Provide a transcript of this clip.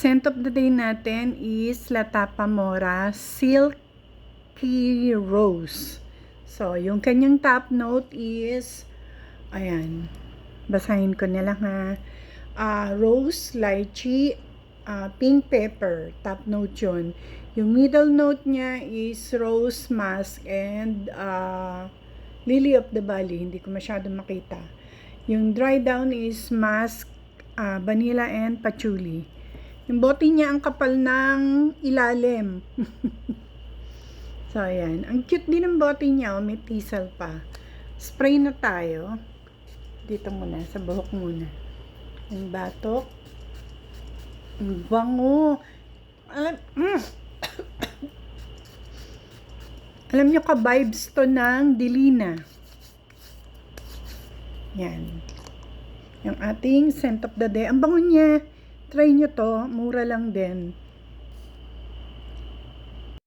Scent of the day natin is La Tapamora Silky Rose. So, yung kanyang top note is, ayan, basahin ko na lang ha. Rose, lychee, pink pepper, top note yun. Yung middle note niya is rose, musk, and lily of the valley. Hindi ko masyado makita. Yung dry down is musk, vanilla, and patchouli. Yung bote niya ang kapal ng ilalim. So, ayan. Ang cute din ng bote niya. May tinsel pa. Spray na tayo. Dito muna. Sa buhok muna. Yung batok. Ang bango. Alam nyo ka-vibes to ng Delina. Yan. Yung ating scent of the day. Ang bango niya. Try nyo to. Mura lang din.